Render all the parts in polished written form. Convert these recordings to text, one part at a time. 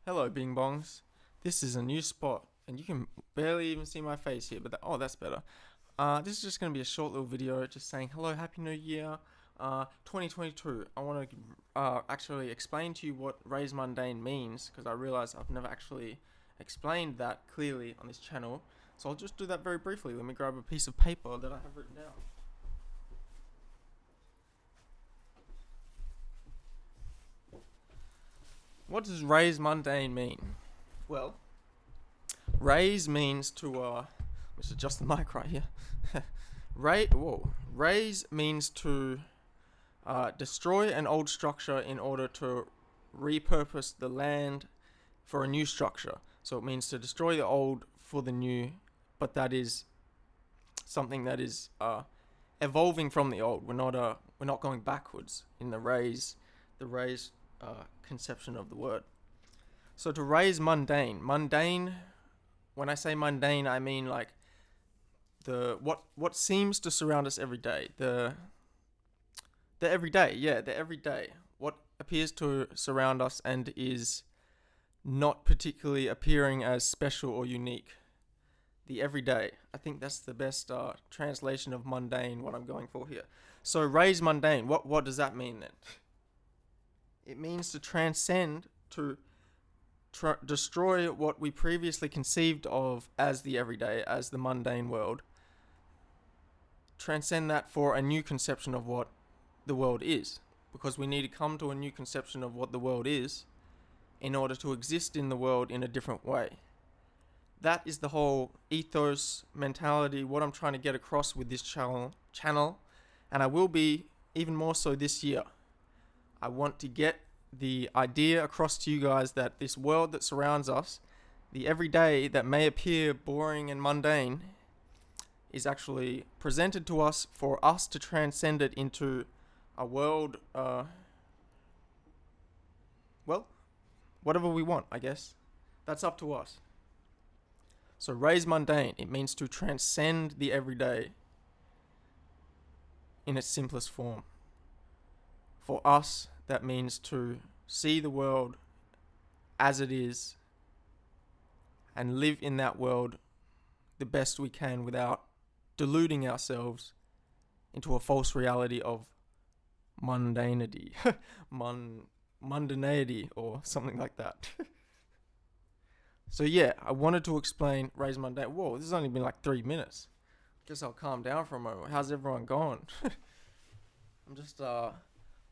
Hello, Bing Bongs. This is a new spot, and you can barely even see my face here, but that's better. This is just going to be a short little video just saying hello, Happy New Year, 2022. I want to actually explain to you what RAZE Mundane means, because I realize I've never actually explained that clearly on this channel. So I'll just do that very briefly. Let me grab a piece of paper that I have written down. What does RAZE Mundane mean? Well, RAZE means to, let's adjust the mic right here. RAZE means to destroy an old structure in order to repurpose the land for a new structure. So it means to destroy the old for the new, but that is something that is evolving from the old. We're not going backwards in the RAZE conception of the word. So to RAZE mundane, when I say mundane, I mean like what seems to surround us every day, the everyday, what appears to surround us and is not particularly appearing as special or unique. The everyday. I think that's the best translation of mundane, what I'm going for here. So RAZE mundane, what does that mean then? It means to transcend, to destroy what we previously conceived of as the everyday, as the mundane world. Transcend that for a new conception of what the world is. Because we need to come to a new conception of what the world is in order to exist in the world in a different way. That is the whole ethos, mentality, what I'm trying to get across with this channel, and I will be even more so this year. I want to get the idea across to you guys that this world that surrounds us, the everyday that may appear boring and mundane, is actually presented to us for us to transcend it into a world, whatever we want, I guess. That's up to us. So RAZE mundane, it means to transcend the everyday in its simplest form. For us, that means to see the world as it is and live in that world the best we can without deluding ourselves into a false reality of mundanity, mundanity or something like that. So yeah, I wanted to explain RAZE mundane. Whoa, this has only been like 3 minutes. Guess I'll calm down for a moment. How's everyone going? I'm just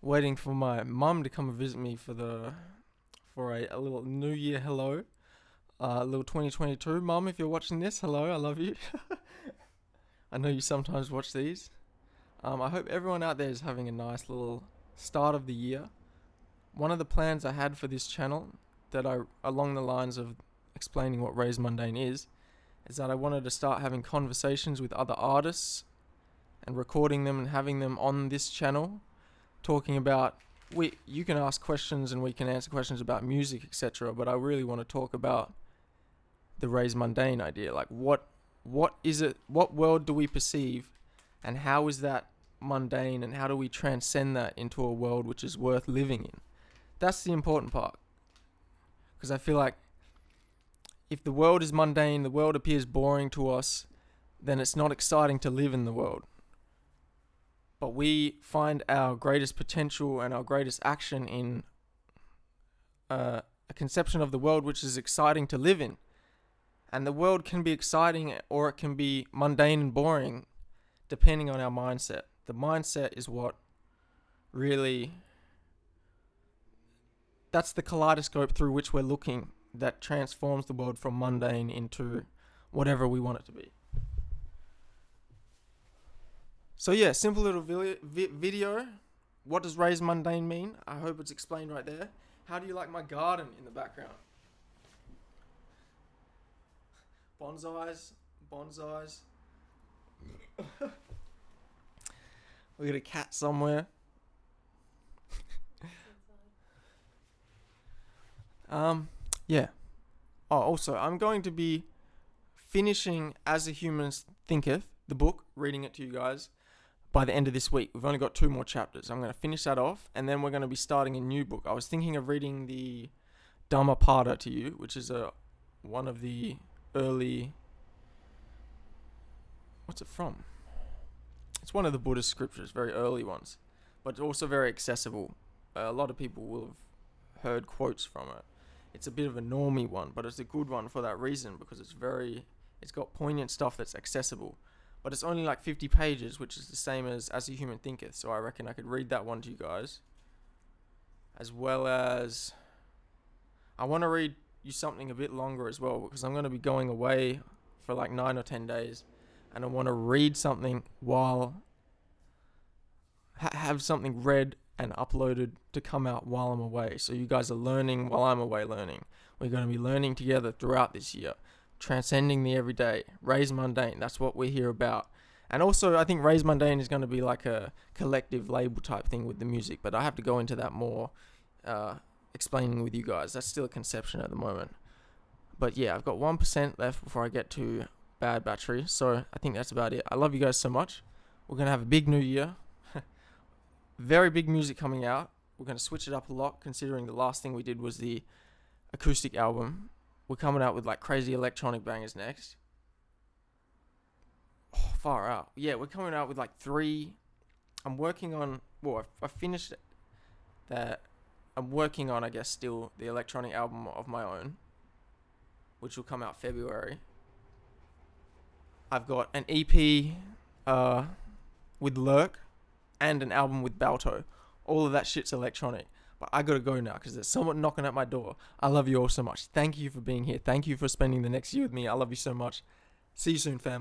waiting for my mum to come and visit me for a little New Year hello, a little 2022. Mum, if you're watching this, hello, I love you. I know you sometimes watch these. I hope everyone out there is having a nice little start of the year. One of the plans I had for this channel, along the lines of explaining what RAZE mundane is that I wanted to start having conversations with other artists and recording them and having them on this channel, talking about, you can ask questions and we can answer questions about music, etc. But I really want to talk about the RAZE mundane idea. Like what is it? What world do we perceive, and how is that mundane, and how do we transcend that into a world which is worth living in? That's the important part. Because I feel like if the world is mundane, the world appears boring to us, then it's not exciting to live in the world. But we find our greatest potential and our greatest action in a conception of the world which is exciting to live in. And the world can be exciting or it can be mundane and boring depending on our mindset. The mindset is what really, that's the kaleidoscope through which we're looking that transforms the world from mundane into whatever we want it to be. So yeah, simple little video. What does RAZE mundane mean? I hope it's explained right there. How do you like my garden in the background? Bonsais. We got a cat somewhere. Yeah. Oh, also, I'm going to be finishing As a Human Thinketh, the book, reading it to you guys by the end of this week. We've only got 2 more chapters. I'm going to finish that off, and then we're going to be starting a new book. I was thinking of reading the Dhammapada to you, which is one of the early. What's it from? It's one of the Buddhist scriptures, very early ones, but also very accessible. A lot of people will have heard quotes from it. It's a bit of a normie one, but it's a good one for that reason, because it's got poignant stuff that's accessible. But it's only like 50 pages, which is the same as a Human Thinketh. So I reckon I could read that one to you guys. As well as, I want to read you something a bit longer as well, because I'm going to be going away for like 9 or 10 days. And I want to read something while, have something read and uploaded to come out while I'm away. So you guys are learning while I'm away learning. We're going to be learning together throughout this year. Transcending the everyday. RAZE Mundane. That's what we're here about. And also, I think RAZE Mundane is going to be like a collective label type thing with the music. But I have to go into that more, explaining with you guys. That's still a conception at the moment. But yeah, I've got 1% left before I get to bad battery. So I think that's about it. I love you guys so much. We're going to have a big new year. Very big music coming out. We're going to switch it up a lot, considering the last thing we did was the acoustic album. We're coming out with like crazy electronic bangers next. Oh, far out. Yeah, we're coming out with like 3. I'm working on, well, I finished that. I'm working on, I guess, still the electronic album of my own, which will come out February. I've got an EP with Lurk and an album with Balto. All of that shit's electronic. But I gotta go now because there's someone knocking at my door. I love you all so much. Thank you for being here. Thank you for spending the next year with me. I love you so much. See you soon, fam.